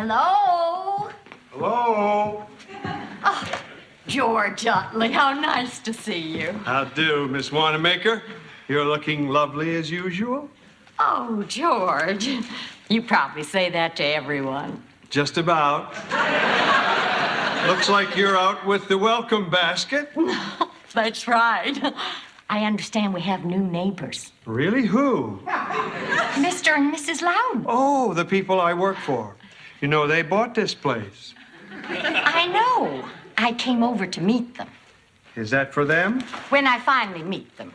Hello? Hello? Oh, George Utley, how nice to see you. How do, Miss Wanamaker? You're looking lovely as usual. Oh, George. You probably say that to everyone. Just about. Looks like you're out with the welcome basket. That's right. I understand we have new neighbors. Really? Who? Mr. and Mrs. Loudon. Oh, the people I work for. You know, they bought this place. I know. I came over to meet them. Is that for them? When I finally meet them.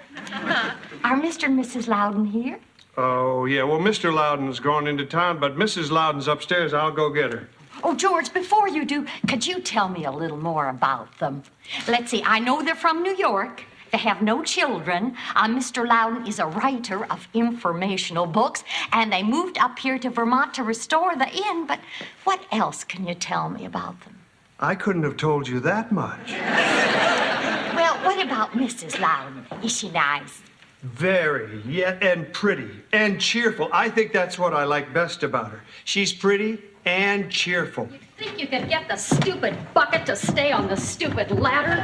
Are Mr. and Mrs. Loudon here? Oh, yeah. Well, Mr. Loudon's gone into town, but Mrs. Loudon's upstairs. I'll go get her. Oh, George, before you do, could you tell me a little more about them? Let's see. I know they're from New York. They have no children. Mr. Loudon is a writer of informational books, and they moved up here to Vermont to restore the inn. But what else can you tell me about them? I couldn't have told you that much. Well, what about Mrs. Loudon? Is she nice? Very, yeah, and pretty, and cheerful. I think that's what I like best about her. She's pretty and cheerful. You think you could get the stupid bucket to stay on the stupid ladder?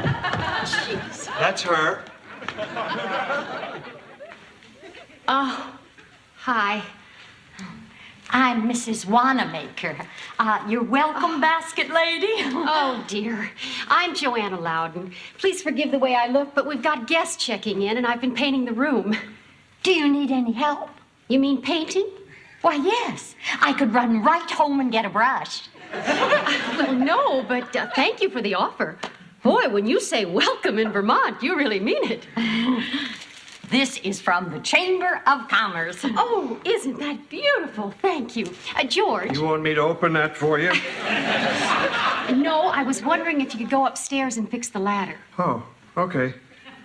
Jeez. That's her. Oh, hi. I'm Mrs. Wanamaker. Your welcome basket lady. Oh, dear. I'm Joanna Loudon. Please forgive the way I look, but we've got guests checking in, and I've been painting the room. Do you need any help? You mean painting? Why, yes. I could run right home and get a brush. Well, no, but thank you for the offer. Boy, when you say welcome in Vermont, you really mean it. This is from the Chamber of Commerce. Oh, isn't that beautiful? Thank you. George. You want me to open that for you? No, I was wondering if you could go upstairs and fix the ladder. Oh, okay.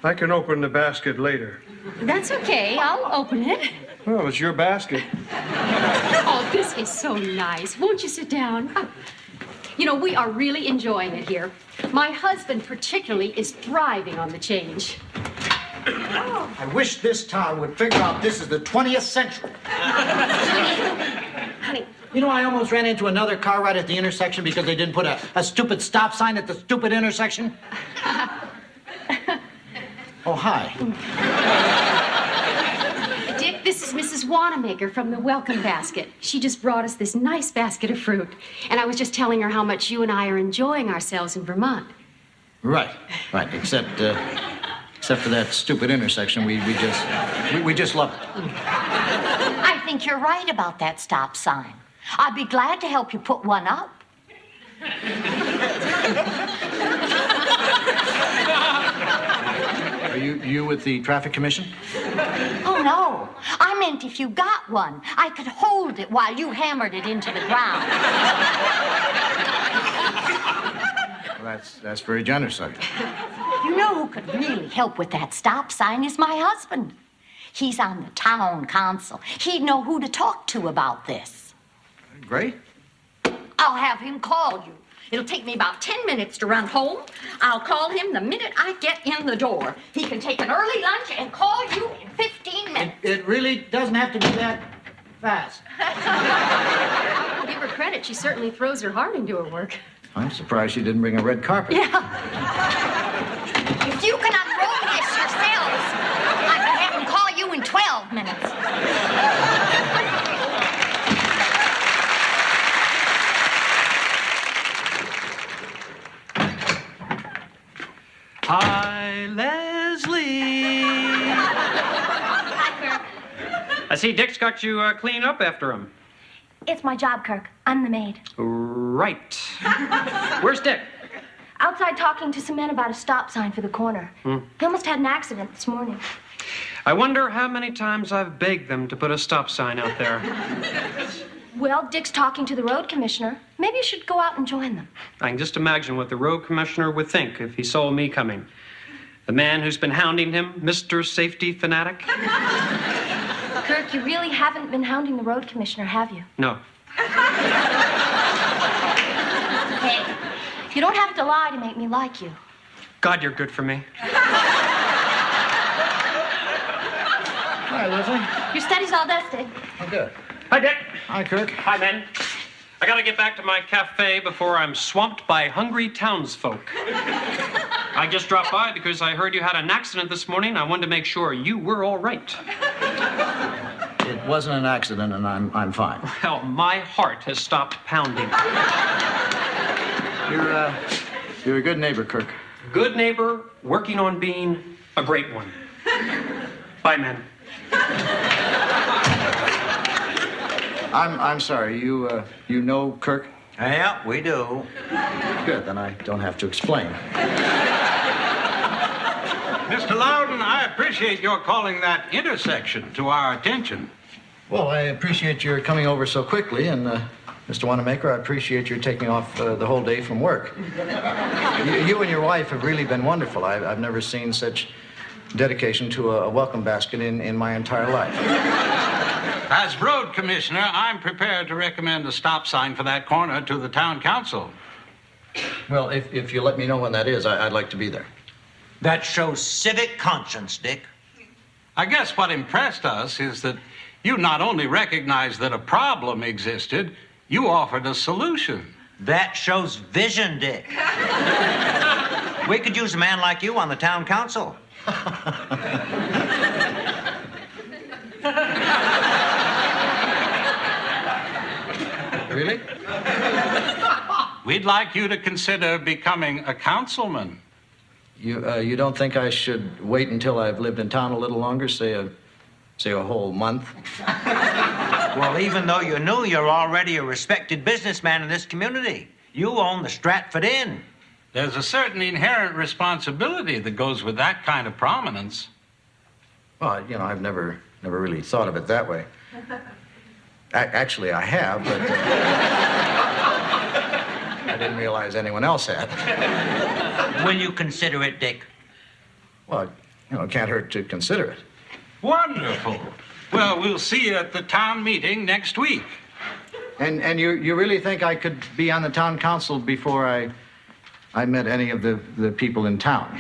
I can open the basket later. That's okay. I'll open it. Well, it's your basket. Oh, this is so nice. Won't you sit down? You know, we are really enjoying it here. My husband particularly is thriving on the change. I wish this town would figure out this is the 20th century. Honey. You know, I almost ran into another car right at the intersection because they didn't put a stupid stop sign at the stupid intersection. Oh, hi. Dick, this is Mrs. Wanamaker from the welcome basket. She just brought us this nice basket of fruit. And I was just telling her how much you and I are enjoying ourselves in Vermont. Right, except for that stupid intersection, we just love it. I think you're right about that stop sign. I'd be glad to help you put one up. Are you with the traffic commission? Oh, no. I meant if you got one, I could hold it while you hammered it into the ground. Well, that's very generous of you. You know who could really help with that stop sign is my husband. He's on the town council. He'd know who to talk to about this. Great. I'll have him call you. It'll take me about 10 minutes to run home. I'll call him the minute I get in the door. He can take an early lunch and call you in 15 minutes. It really doesn't have to be that fast. I'll give her credit. She certainly throws her heart into her work. I'm surprised she didn't bring a red carpet. Yeah. If you can unroll this yourselves, I can have him call you in 12 minutes. Hi, Leslie. Hi, Kirk. I see Dick's got you clean up after him. It's my job, Kirk. I'm the maid. Right. Where's Dick? Outside talking to some men about a stop sign for the corner. He almost had an accident this morning. I wonder how many times I've begged them to put a stop sign out there. Well, Dick's talking to the road commissioner. Maybe you should go out and join them. I can just imagine what the road commissioner would think if he saw me coming. The man who's been hounding him, Mr. Safety Fanatic. Kirk, you really haven't been hounding the road commissioner, have you? No. Hey, you don't have to lie to make me like you. God, you're good for me. Hi, Leslie. Your study's all dusted. Oh, good. Hi, Dick. Hi, Kirk. Hi, men. I gotta get back to my cafe before I'm swamped by hungry townsfolk. I just dropped by because I heard you had an accident this morning. I wanted to make sure you were all right. It wasn't an accident, and I'm fine. Well, my heart has stopped pounding. You're a good neighbor, Kirk. Good neighbor, working on being a great one. Bye, men. I'm sorry. You know Kirk? Yeah, we do. Good. Then I don't have to explain. Mr. Loudon, I appreciate your calling that intersection to our attention. Well, I appreciate your coming over so quickly, and Mr. Wanamaker, I appreciate your taking off the whole day from work. You and your wife have really been wonderful. I've never seen such dedication to a welcome basket in my entire life. As road commissioner, I'm prepared to recommend a stop sign for that corner to the town council. Well, if you let me know when that is, I'd like to be there. That shows civic conscience, Dick. I guess what impressed us is that you not only recognized that a problem existed, you offered a solution. That shows vision, Dick. We could use a man like you on the town council. Really? We'd like you to consider becoming a councilman. You don't think I should wait until I've lived in town a little longer, say a whole month? Well, even though you're new, you're already a respected businessman in this community. You own the Stratford Inn. There's a certain inherent responsibility that goes with that kind of prominence. Well, I've never really thought of it that way. Actually, I have, but I didn't realize anyone else had. Will you consider it, Dick? Well, it can't hurt to consider it. Wonderful. Well, we'll see you at the town meeting next week. And you really think I could be on the town council before I met any of the people in town?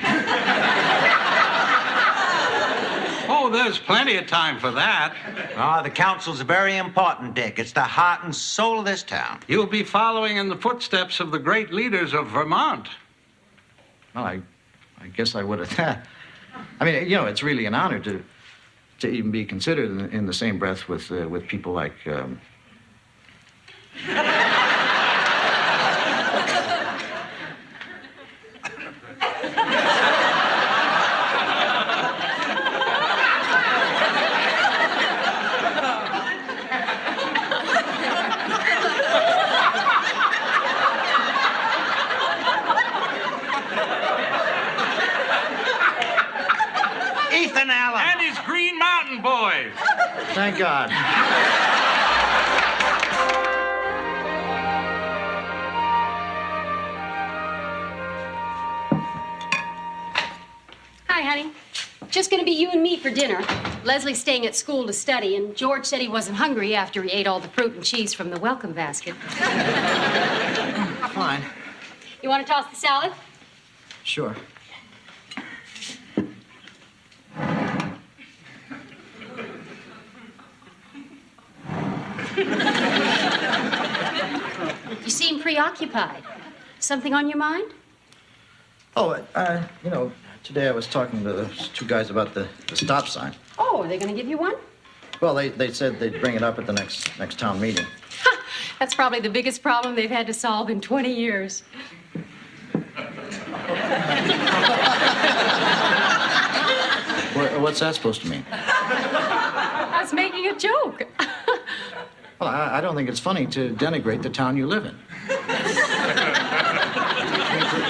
Oh, there's plenty of time for that. The council's very important, Dick. It's the heart and soul of this town. You'll be following in the footsteps of the great leaders of Vermont. Well, I guess I would have. I mean, it's really an honor to even be considered in the same breath with people like. Ethan Allen. And his Green Mountain Boys. Thank God. Hi, honey. Just gonna be you and me for dinner. Leslie's staying at school to study, and George said he wasn't hungry after he ate all the fruit and cheese from the welcome basket. Fine. You want to toss the salad? Sure. You seem preoccupied. Something on your mind? Oh, today I was talking to those two guys about the stop sign. Oh, are they gonna give you one? Well, they said they'd bring it up at the next town meeting. That's probably the biggest problem they've had to solve in 20 years. What's that supposed to mean? I was making a joke. Well, I don't think it's funny to denigrate the town you live in.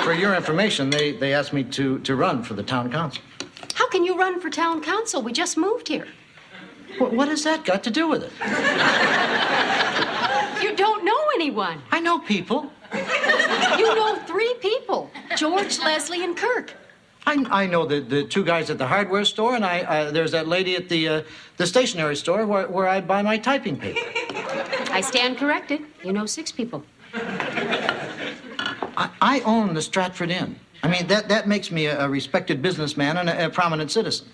For your information, they asked me to run for the town council. How can you run for town council? We just moved here. What has that got to do with it? You don't know anyone. I know people. You know 3 people. George, Leslie, and Kirk. I know the two guys at the hardware store, and there's that lady at the stationery store where I buy my typing paper. I stand corrected. You know 6 people. I own the Stratford Inn. I mean, that makes me a respected businessman and a prominent citizen.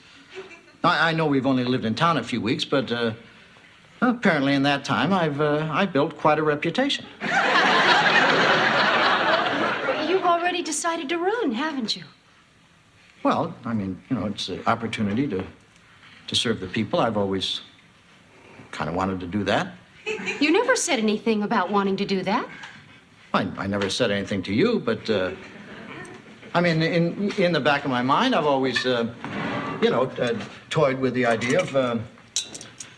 I know we've only lived in town a few weeks, but Apparently, in that time, I built quite a reputation. You've already decided to run, haven't you? Well, I mean, it's an opportunity to serve the people. I've always kind of wanted to do that. You never said anything about wanting to do that. I never said anything to you, but I mean, in the back of my mind, I've always, toyed with the idea of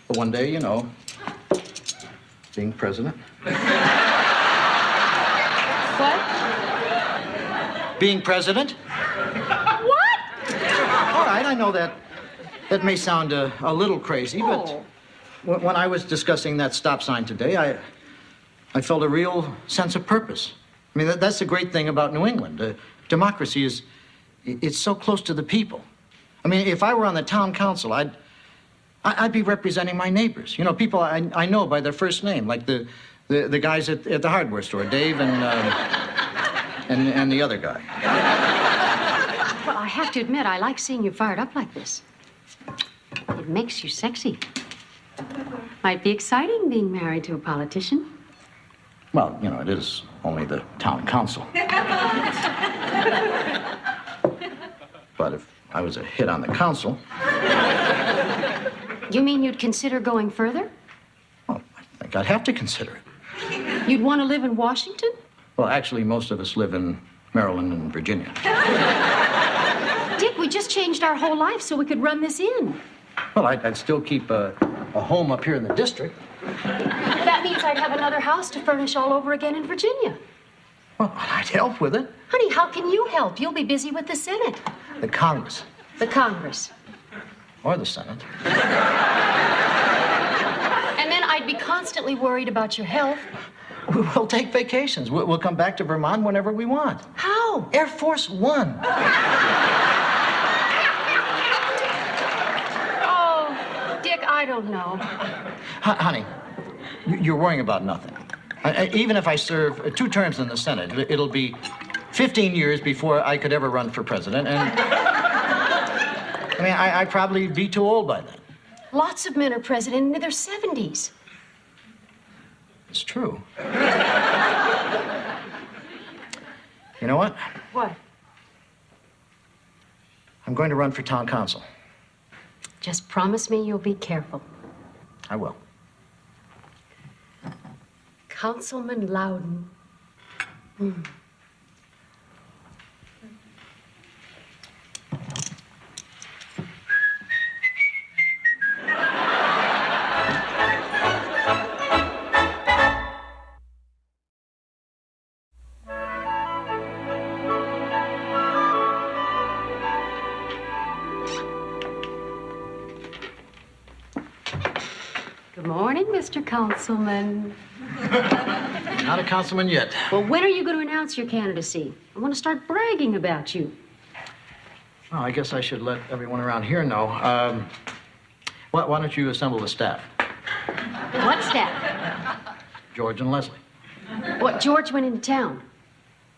one day, being president. What? Being president? What? All right, I know that may sound a little crazy, but when I was discussing that stop sign today, I felt a real sense of purpose. I mean, that's the great thing about New England. Democracy it's so close to the people. I mean, if I were on the town council, I'd be representing my neighbors. People I know by their first name, like the guys at the hardware store, Dave and the other guy. Well, I have to admit, I like seeing you fired up like this. It makes you sexy. Might be exciting being married to a politician. Well, it is only the town council. But if I was a hit on the council... You mean you'd consider going further? Well, I think I'd have to consider it. You'd want to live in Washington? Well, actually, most of us live in Maryland and Virginia. Dick, we just changed our whole life so we could run this in. Well, I'd still keep a home up here in the district. That means I'd have another house to furnish all over again in Virginia. Well, I'd help with it. Honey, how can you help? You'll be busy with the Senate. The Congress. The Congress. Or the Senate. And then I'd be constantly worried about your health. We'll take vacations. We'll come back to Vermont whenever we want. How? Air Force One. Oh, Dick, I don't know. Honey, you're worrying about nothing. Even if I serve 2 terms in the Senate, it'll be 15 years before I could ever run for president, and I mean, I'd probably be too old by then. Lots of men are president in their 70s. It's true. You know what? What? I'm going to run for town council. Just promise me you'll be careful. I will. Councilman Loudon. Good morning, Mr. Councilman. Not a councilman yet. Well, when are you going to announce your candidacy? I want to start bragging about you. Well, I guess I should let everyone around here know. Why don't you assemble the staff? What staff? George and Leslie. What, George went into town?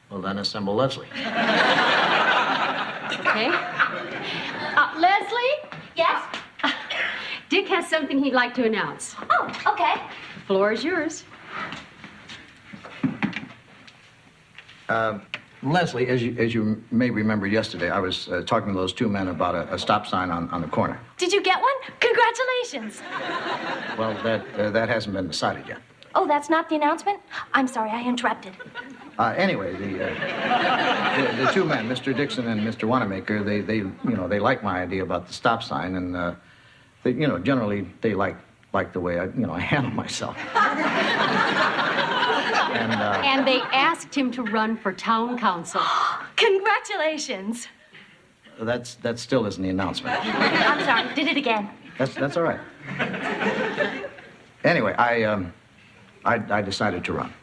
Well, then assemble Leslie. Okay. Leslie? Yes? Dick has something he'd like to announce. Oh, okay. The floor is yours. Leslie, as you may remember yesterday, I was talking to those 2 men about a stop sign on the corner. Did you get one? Congratulations. Well, that hasn't been decided yet. Oh, that's not the announcement? I'm sorry, I interrupted. Anyway, the 2 men, Mr. Dixon and Mr. Wanamaker, they like my idea about the stop sign, and they, generally they like the way I handle myself. And they asked him to run for town council. Congratulations. That still isn't the announcement. I'm sorry, did it again. That's all right. Anyway, I decided to run.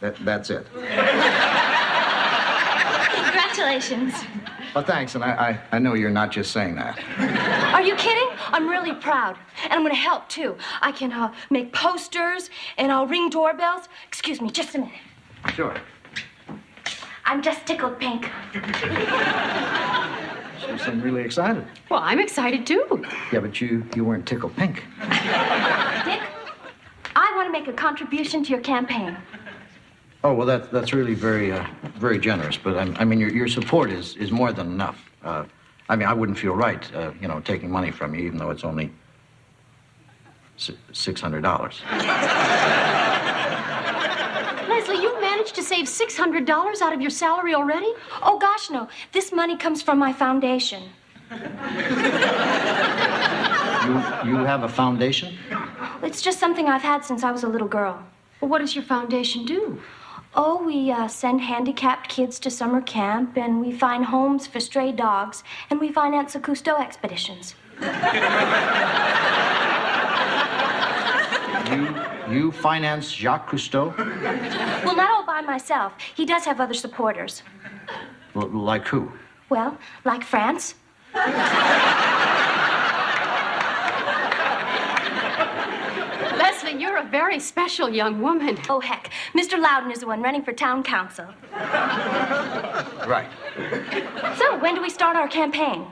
That's it. Congratulations. Well, thanks, and I know you're not just saying that. Are you kidding? I'm really proud. And I'm going to help, too. I can make posters, and I'll ring doorbells. Excuse me, just a minute. Sure. I'm just tickled pink. You seem really excited. Well, I'm excited too. Yeah, but you weren't tickled pink. Dick, I want to make a contribution to your campaign. Oh, well, that's really very generous. But I mean, your support is more than enough. I mean, I wouldn't feel right, taking money from you, even though it's only $600. Leslie, you've managed to save $600 out of your salary already? Oh, gosh, no. This money comes from my foundation. You have a foundation? It's just something I've had since I was a little girl. Well, what does your foundation do? Oh, we send handicapped kids to summer camp, and we find homes for stray dogs, and we finance the Cousteau expeditions. You finance Jacques Cousteau? Well, not all by myself. He does have other supporters. Like who? Well, like France. Leslie, you're a very special young woman. Oh, heck. Mr. Loudon is the one running for town council. Right. So, when do we start our campaign?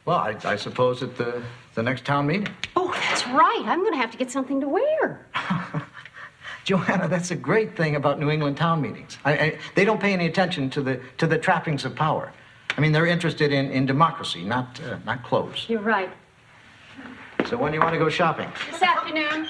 Well, I suppose at the next town meeting. Oh, that's right. I'm going to have to get something to wear. Joanna, that's a great thing about New England town meetings. They don't pay any attention to the trappings of power. I mean, they're interested in democracy, not clothes. You're right. So when do you want to go shopping? This afternoon.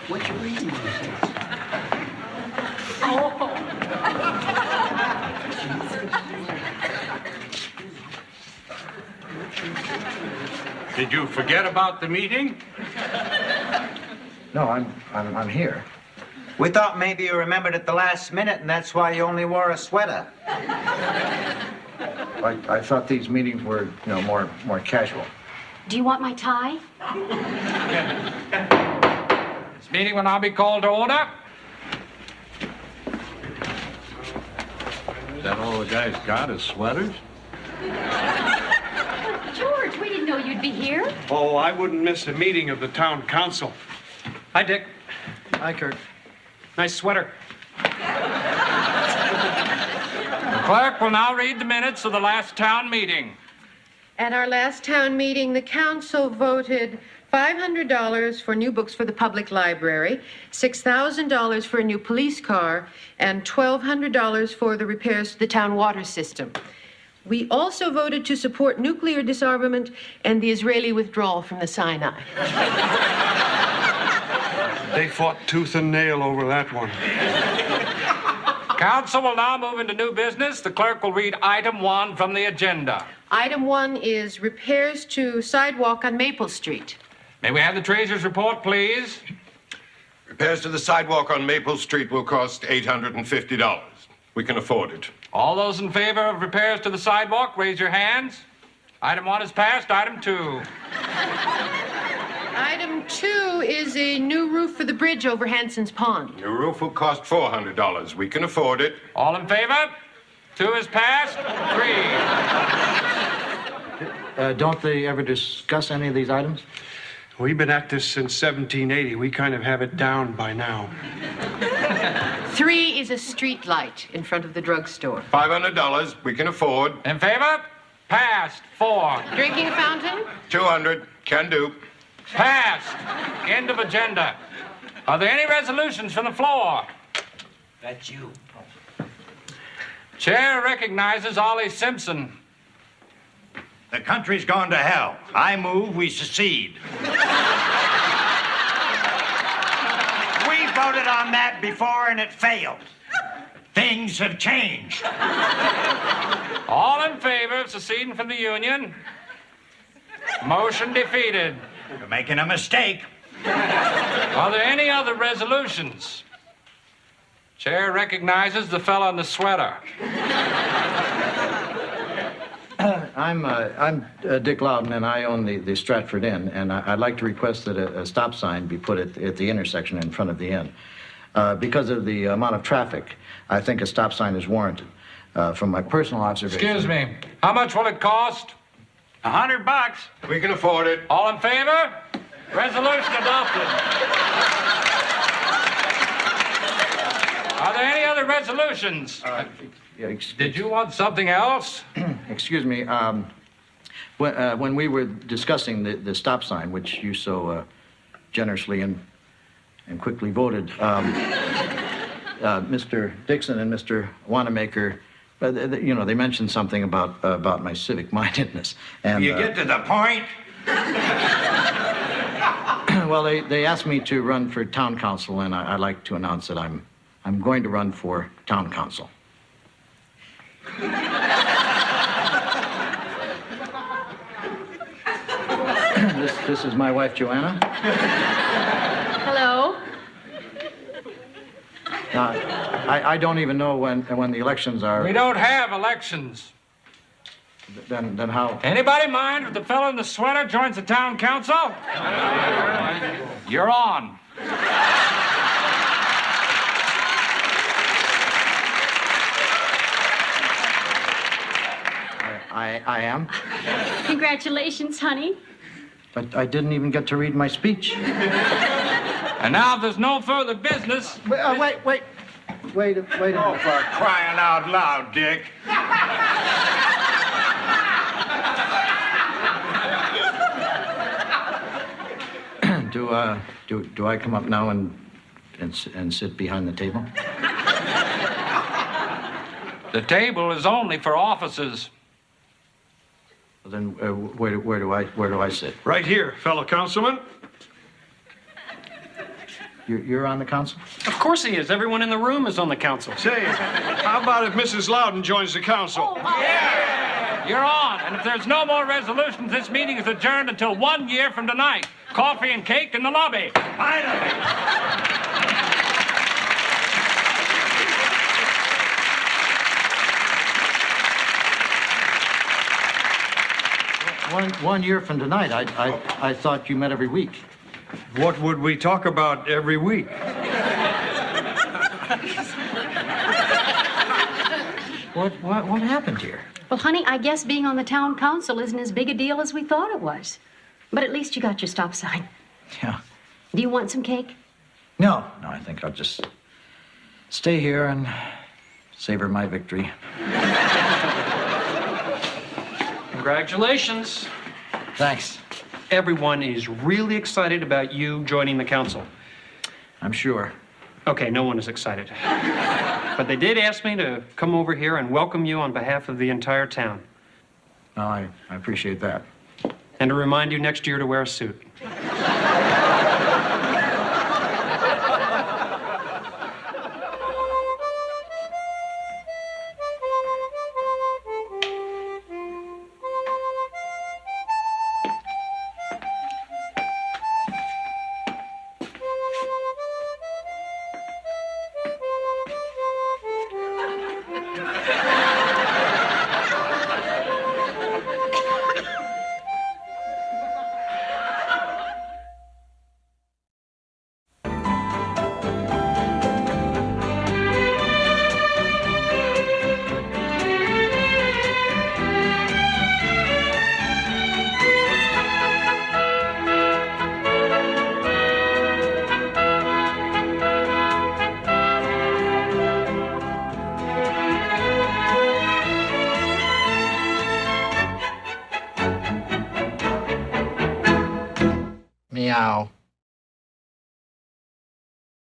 What you reading? Did you forget about the meeting? No, I'm here. We thought maybe you remembered at the last minute, and that's why you only wore a sweater. I thought these meetings were, more casual. Do you want my tie? This meeting will now be called to order. Is that all the guys got is sweaters? George, we didn't know you'd be here. Oh, I wouldn't miss a meeting of the town council. Hi, Dick. Hi, Kurt. Nice sweater. The clerk will now read the minutes of the last town meeting. At our last town meeting, the council voted $500 for new books for the public library, $6,000 for a new police car, and $1,200 for the repairs to the town water system. We also voted to support nuclear disarmament and the Israeli withdrawal from the Sinai. They fought tooth and nail over that one. Council will now move into new business. The clerk will read item 1 from the agenda. Item 1 is repairs to sidewalk on Maple Street. May we have the treasurer's report, please? Repairs to the sidewalk on Maple Street will cost $850. We can afford it. All those in favor of repairs to the sidewalk, raise your hands. Item 1 is passed. Item 2. Item 2 is a new roof for the bridge over Hanson's Pond. Your roof will cost $400. We can afford it. All in favor? 2 is passed. 3. Don't they ever discuss any of these items? We've been at this since 1780. We kind of have it down by now. 3 is a street light in front of the drugstore. $500. We can afford. In favor? Passed. 4. Drinking fountain? $200. Can do. Passed. End of agenda. Are there any resolutions from the floor? That's you. Chair recognizes Ollie Simpson. The country's gone to hell. I move we secede. We voted on that before and it failed. Things have changed. All in favor of seceding from the Union? Motion defeated. You're making a mistake. Are there any other resolutions? Chair recognizes the fellow in the sweater. I'm Dick Loudon, and I own the Stratford Inn, and I'd like to request that a stop sign be put at the intersection in front of the inn. Because of the amount of traffic, I think a stop sign is warranted. from my personal observation. Excuse me. How much will it cost? $100. We can afford it. All in favor? Resolution adopted. Are there any other resolutions? Did you want something else? Excuse me. When we were discussing the stop sign, which you so generously and quickly voted, Mr. Dixon and Mr. Wanamaker, they mentioned something about my civic mindedness. And You get to the point? well, they asked me to run for town council, and I'd like to announce that I'm going to run for town council. This is my wife, Joanna. Hello? I don't even know when the elections are. We don't have elections. Then how? Anybody mind if the fellow in the sweater joins the town council? You're on. I am. Congratulations, honey. But I didn't even get to read my speech. And now, if there's no further business. Wait a minute. Oh, for crying out loud, Dick. Do I come up now and sit behind the table? The table is only for offices. Well, then where do I sit? Right here, fellow councilman. You're on the council? Of course he is. Everyone in the room is on the council. Say, how about if Mrs. Loudon joins the council? You're on. And if there's no more resolutions, this meeting is adjourned until 1 year from tonight. Coffee and cake in the lobby. Finally. One year from tonight. I thought you met every week. What would we talk about every week? What happened here? Well, honey, I guess being on the town council isn't as big a deal as we thought it was. But at least you got your stop sign. Yeah. Do you want some cake? No, I think I'll just stay here and savor my victory. Congratulations. Thanks. Everyone is really excited about you joining the council. I'm sure. Okay, no one is excited. But they did ask me to come over here and welcome you on behalf of the entire town. No, I appreciate that. And to remind you next year to wear a suit. Meow.